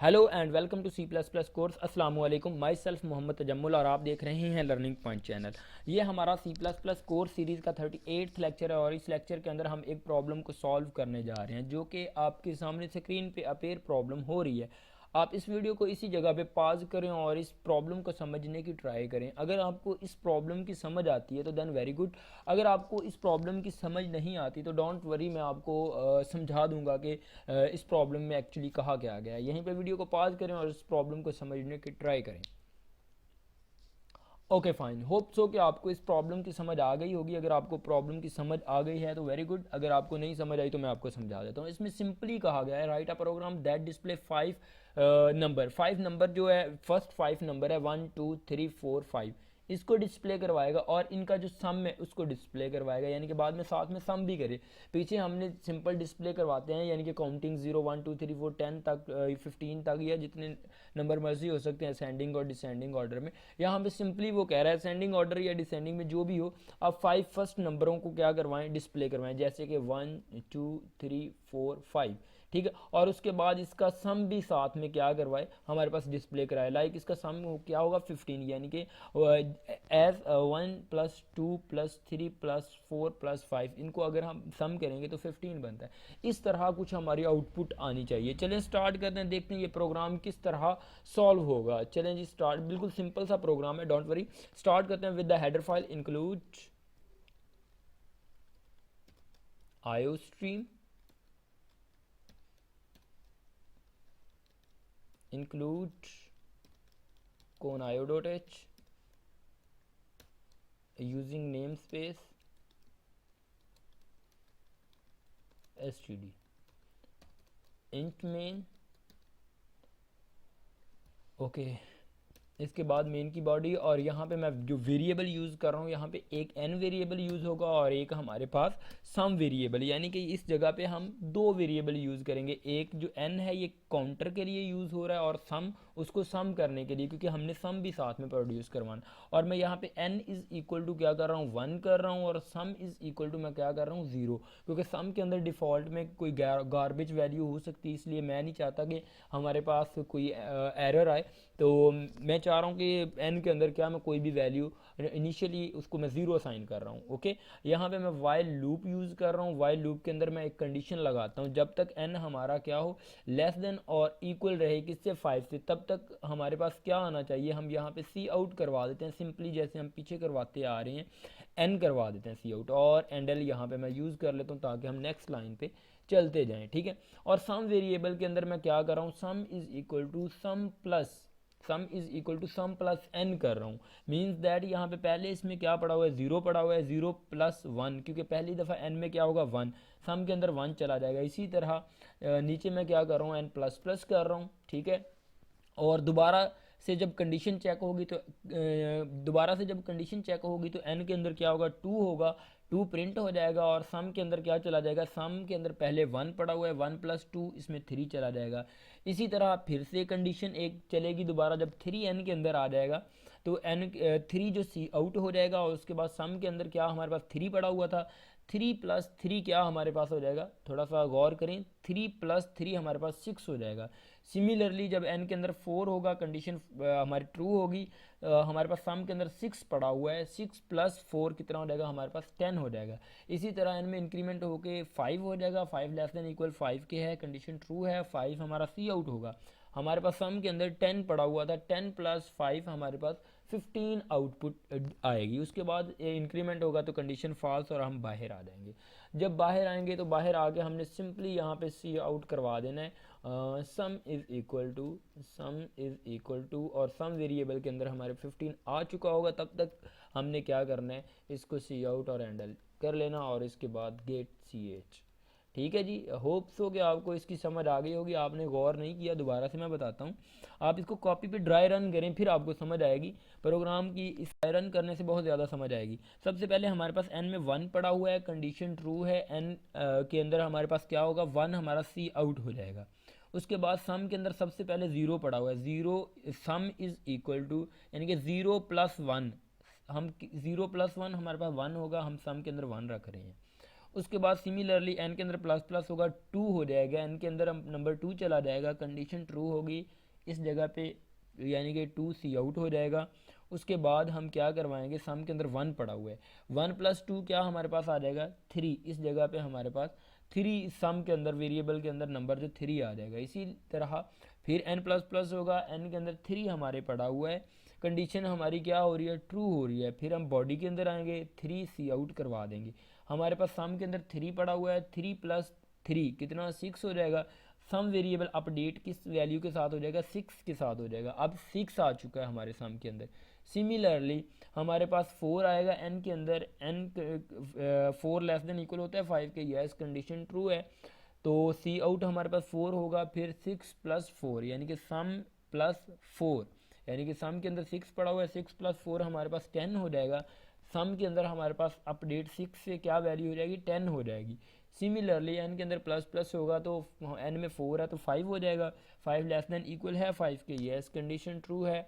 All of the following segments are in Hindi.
Hello and welcome to C plus plus course. अस्सलाम वालेकुम, माई सेल्फ मोहम्मद तजम्मुल और आप देख रहे हैं लर्निंग पॉइंट चैनल। ये हमारा C plus plus course series का 38th लेक्चर है और इस लेक्चर के अंदर हम एक प्रॉब्लम को सॉल्व करने जा रहे हैं जो कि आपके सामने स्क्रीन पे अपेयर प्रॉब्लम हो रही है। आप इस वीडियो को इसी जगह पे पॉज करें और इस प्रॉब्लम को समझने की ट्राई करें। अगर आपको इस प्रॉब्लम की समझ आती है तो देन वेरी गुड। अगर आपको इस प्रॉब्लम की समझ नहीं आती तो डोंट वरी, मैं आपको समझा दूंगा कि इस प्रॉब्लम में एक्चुअली कहा क्या गया है। यहीं पे वीडियो को पॉज करें और इस प्रॉब्लम को समझने की ट्राई करें। ओके फाइन, होप सो कि आपको इस प्रॉब्लम की समझ आ गई होगी। अगर आपको प्रॉब्लम की समझ आ गई है तो वेरी गुड, अगर आपको नहीं समझ आई तो मैं आपको समझा देता हूँ। इसमें सिंपली कहा गया है write a program that display five number जो है, फर्स्ट फाइव नंबर है 1 2 3 4 5, इसको डिस्प्ले करवाएगा और इनका जो सम है उसको डिस्प्ले करवाएगा, यानी कि बाद में साथ में सम भी करे। पीछे हमने सिंपल डिस्प्ले करवाते हैं, यानी कि काउंटिंग 0 1 2 3 4 10 तक, 15 तक, या जितने नंबर मर्जी हो सकते हैं असेंडिंग और डिसेंडिंग ऑर्डर में। यहाँ पे सिंपली वो कह रहा है असेंडिंग ऑर्डर या डिसेंडिंग में जो भी हो, आप 5 फर्स्ट नंबरों को क्या करवाएं, डिस्प्ले करवाएं, जैसे कि 1 2 3 4 5, ठीक है। और उसके बाद इसका सम भी साथ में क्या करवाए, हमारे पास डिस्प्ले कराए। लाइक इसका सम क्या होगा 15, यानी कि एज 1 + 2 + 3 + 4 + 5, इनको अगर हम सम करेंगे तो 15 बनता है। इस तरह कुछ हमारी आउटपुट आनी चाहिए। चलें स्टार्ट करते हैं, देखते हैं ये प्रोग्राम किस तरह सॉल्व होगा। चलें जी स्टार्ट, बिल्कुल सिंपल सा प्रोग्राम है, डोंट वरी। स्टार्ट करते हैं with the header file include IO stream, include con io.h using namespace std int main। Okay, इसके बाद मेन की बॉडी, और यहाँ पे मैं जो वेरिएबल यूज़ कर रहा हूँ, यहाँ पे एक n वेरिएबल यूज़ होगा और एक हमारे पास सम वेरिएबल, यानी कि इस जगह पे हम दो वेरिएबल यूज़ करेंगे। एक जो n है ये काउंटर के लिए यूज़ हो रहा है और सम उसको सम करने के लिए, क्योंकि हमने सम भी साथ में प्रोड्यूस करवाना। और मैं यहाँ पे n इज़ इक्वल टू क्या कर रहा हूँ 1 कर रहा हूँ और सम इज़ इक्वल टू मैं क्या कर रहा हूँ 0, क्योंकि सम के अंदर डिफ़ॉल्ट में कोई गार्बेज वैल्यू हो सकती है, इसलिए मैं नहीं चाहता कि हमारे पास कोई एरर आए। तो मैं चाह रहा हूँ कि n के अंदर क्या मैं कोई भी वैल्यू इनिशियली उसको मैं 0 असाइन कर रहा हूँ। ओके, यहाँ पे मैं वाइल लूप यूज़ कर रहा हूँ। वाइल लूप के अंदर मैं एक कंडीशन लगाता हूँ, जब तक n हमारा क्या हो लेस देन और इक्वल रहे किससे 5 से, तब तक हमारे पास क्या आना चाहिए, हम यहाँ पे सी आउट करवा देते हैं। सिंपली जैसे हम पीछे करवाते आ रहे हैं n करवा देते हैं सी आउट, और एंडल यहाँ पे मैं यूज़ कर लेता हूँ ताकि हम नेक्स्ट लाइन पे चलते जाएँ, ठीक है। और सम वेरिएबल के अंदर मैं क्या कर रहा हूँ, sum is equal to sum plus N कर रहा हूँ। मीन्स दैट यहाँ पे पहले इसमें क्या पड़ा हुआ है, 0 पड़ा हुआ है, 0 + 1, क्योंकि पहली दफ़ा एन में क्या होगा 1, सम के अंदर 1 चला जाएगा। इसी तरह नीचे मैं क्या कर रहा हूँ, एन प्लस प्लस कर रहा हूँ, ठीक है। और दोबारा से जब कंडीशन चेक होगी तो एन के अंदर क्या होगा 2 होगा, 2 प्रिंट हो जाएगा। और सम के अंदर क्या चला जाएगा, सम के अंदर पहले 1 पड़ा हुआ है, 1 + 2 इसमें 3 चला जाएगा। इसी तरह फिर से कंडीशन एक चलेगी दोबारा, जब 3 एन के अंदर आ जाएगा तो एन 3 जो सी आउट हो जाएगा। और उसके बाद सम के अंदर क्या हमारे पास 3 पड़ा हुआ था, 3 + 3 क्या हमारे पास हो जाएगा, थोड़ा सा गौर करें, 3 + 3 हमारे पास 6 हो जाएगा। सिमिलरली जब n के अंदर 4 होगा, कंडीशन हमारी ट्रू होगी, हमारे पास सम के अंदर 6 पड़ा हुआ है, 6 + 4 कितना हो जाएगा, हमारे पास 10 हो जाएगा। इसी तरह n में इंक्रीमेंट होके 5 हो जाएगा, 5 लेस देन इक्वल 5 के है, कंडीशन ट्रू है, 5 हमारा सी आउट होगा। हमारे पास सम के अंदर 10 पड़ा हुआ था, 10 + 5 हमारे पास 15 आउटपुट आएगी। उसके बाद इंक्रीमेंट होगा तो कंडीशन फॉल्स और हम बाहर आ जाएंगे। जब बाहर आएंगे तो बाहर आके हमने सिंपली यहाँ पे सी आउट करवा देना है, सम इज़ इक्वल टू और सम वेरिएबल के अंदर हमारे 15 आ चुका होगा। तब तक हमने क्या करना है, इसको सी आउट और हैंडल कर लेना और इसके बाद गेट सी एच, ठीक है जी। होप सो कि आपको इसकी समझ आ गई होगी। आपने गौर नहीं किया, दोबारा से मैं बताता हूँ, आप इसको कॉपी पे ड्राई रन करें, फिर आपको समझ आएगी प्रोग्राम की। इस ड्राई रन करने से बहुत ज़्यादा समझ आएगी। सबसे पहले हमारे पास n में 1 पड़ा हुआ है, कंडीशन ट्रू है, n के अंदर हमारे पास क्या होगा 1 हमारा सी आउट हो जाएगा। उसके बाद सम के अंदर सबसे पहले 0 पड़ा हुआ है, 0 सम इज़ इक्वल टू, यानी कि 0 + 1, हम 0 + 1 हमारे पास 1 होगा, हम सम के अंदर 1 रख रहे हैं। उसके बाद सिमिलरली n के अंदर प्लस प्लस होगा, 2 हो जाएगा, n के अंदर हम नंबर 2 चला जाएगा, कंडीशन ट्रू होगी इस जगह पे, यानी कि 2 सी आउट हो जाएगा। उसके बाद हम क्या करवाएंगे, सम के अंदर 1 पड़ा हुआ है, 1 प्लस 2 क्या हमारे पास आ जाएगा 3, इस जगह पे हमारे पास 3 सम के अंदर वेरिएबल के अंदर नंबर जो 3 आ जाएगा। इसी तरह फिर n प्लस प्लस होगा, n के अंदर 3 हमारे पड़ा हुआ है, कंडीशन हमारी क्या हो रही है ट्रू हो रही है। फिर हम बॉडी के अंदर आएंगे, 3 सी आउट करवा देंगे, हमारे पास सम के अंदर 3 पड़ा हुआ है, 3 प्लस 3 कितना 6 हो जाएगा। सम वेरिएबल अपडेट किस वैल्यू के साथ हो जाएगा 6 के साथ हो जाएगा। अब 6 आ चुका है हमारे सम के अंदर। सिमिलरली हमारे पास 4 आएगा n के अंदर, n 4 लेस देन इक्वल होता है 5 के, यस कंडीशन ट्रू है, तो सी आउट हमारे पास 4 होगा। फिर 6 प्लस 4 यानी कि सम प्लस 4, यानी कि सम के अंदर 6 पड़ा हुआ है, 6 प्लस 4 हमारे पास 10 हो जाएगा। सम के अंदर हमारे पास अपडेट 6 से क्या वैल्यू हो जाएगी 10 हो जाएगी। सिमिलरली n के अंदर प्लस प्लस होगा तो n में 4 है तो 5 हो जाएगा, 5 लेस देन इक्वल है 5 के, यस कंडीशन ट्रू है,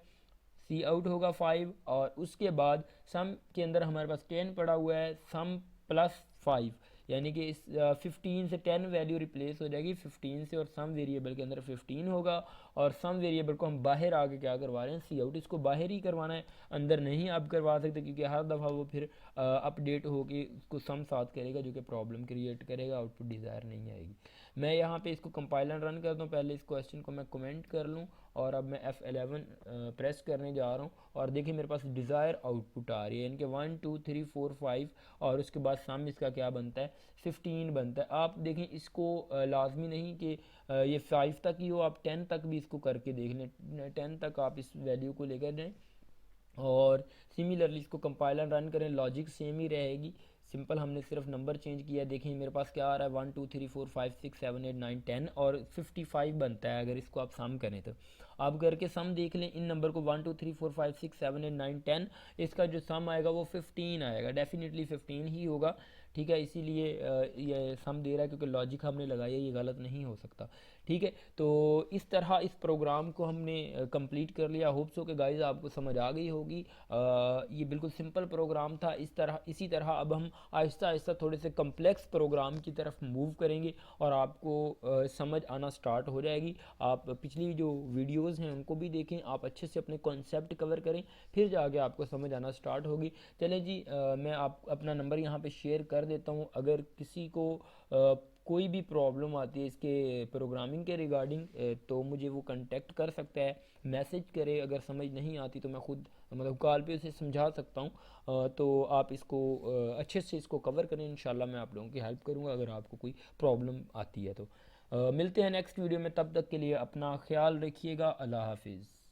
सी आउट होगा 5। और उसके बाद सम के अंदर हमारे पास 10 पड़ा हुआ है, सम प्लस 5 यानी कि इस 15 से 10 वैल्यू रिप्लेस हो जाएगी 15 से, और सम वेरिएबल के अंदर 15 होगा। और सम वेरिएबल को हम बाहर आके क्या करवा रहे हैं सी आउट, इसको बाहर ही करवाना है, अंदर नहीं आप करवा सकते, क्योंकि हर दफ़ा वो फिर अपडेट होके उसको सम साथ करेगा जो कि प्रॉब्लम क्रिएट करेगा, आउटपुट डिज़ायर नहीं आएगी। मैं यहाँ पे इसको कंपाइलर रन करता हूँ, पहले इस क्वेश्चन को मैं कमेंट कर लूँ, और अब मैं F11 प्रेस करने जा रहा हूँ, और देखिए मेरे पास डिज़ायर आउटपुट आ रही है, इनके 1 2 3 4 5, और उसके बाद सम इसका क्या बनता है 15 बनता है। आप देखें इसको लाजमी नहीं कि ये 5 तक ही हो, आप 10 तक भी इसको करके देख लें, 10 तक आप इस वैल्यू को लेकर जाएँ। और सिमिलरली इसको कंपाइलर रन करें, लॉजिक सेम ही रहेगी, सिंपल हमने सिर्फ नंबर चेंज किया। देखिए मेरे पास क्या आ रहा है 1 2 3 4 5 6 7 8 9 10 और 55 बनता है अगर इसको आप सम करें तो। आप करके सम देख लें इन नंबर को 1 2 3 4 5 6 7 8 9 10, इसका जो सम आएगा वो 15 आएगा, डेफिनेटली 15 ही होगा, ठीक है। इसीलिए ये सम दे रहा है क्योंकि लॉजिक हमने लगाया, ये गलत नहीं हो सकता, ठीक है। तो इस तरह इस प्रोग्राम को हमने कंप्लीट कर लिया। होप सो कि गाइस आपको समझ आ गई होगी। ये बिल्कुल सिंपल प्रोग्राम था। इसी तरह अब हम आहिस्ता आहिस्ता थोड़े से कम्प्लेक्स प्रोग्राम की तरफ मूव करेंगे और आपको समझ आना स्टार्ट हो जाएगी। आप पिछली जो वीडियोज़ हैं उनको भी देखें, आप अच्छे से अपने कॉन्सेप्ट कवर करें, फिर जाके आपको समझ आना स्टार्ट होगी। चलें जी, मैं आप अपना नंबर यहाँ पे शेयर कर देता हूँ। अगर किसी को कोई भी प्रॉब्लम आती है इसके प्रोग्रामिंग के रिगार्डिंग, तो मुझे वो कांटेक्ट कर सकता है, मैसेज करे। अगर समझ नहीं आती तो मैं खुद मतलब कॉल पे उसे समझा सकता हूँ। तो आप इसको अच्छे से इसको कवर करें, इंशाल्लाह मैं आप लोगों की हेल्प करूँगा अगर आपको कोई प्रॉब्लम आती है तो। मिलते हैं नेक्स्ट वीडियो में, तब तक के लिए अपना ख्याल रखिएगा। अल्लाह हाफिज़।